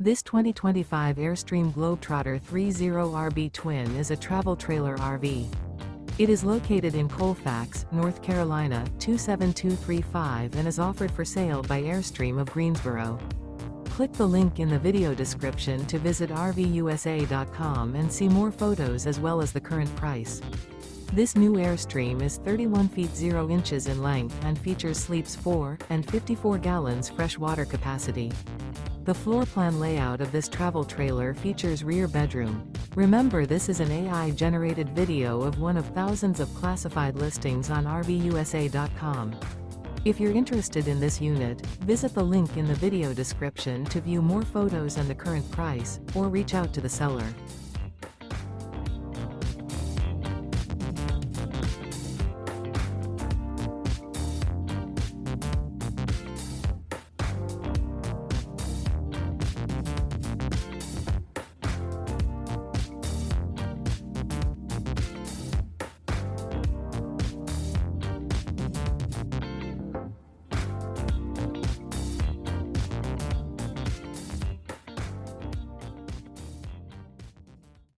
This 2025 Airstream Globetrotter 30RB Twin is a travel trailer RV. It is located in Colfax, North Carolina 27235 and is offered for sale by Airstream of Greensboro. Click the link in the video description to visit RVUSA.com and see more photos as well as the current price. This new Airstream is 31 feet 0 inches in length and features sleeps 4 and 54 gallons fresh water capacity. The floor plan layout of this travel trailer features rear bedroom. Remember, this is an AI-generated video of one of thousands of classified listings on RVUSA.com. If you're interested in this unit, visit the link in the video description to view more photos and the current price, or reach out to the seller.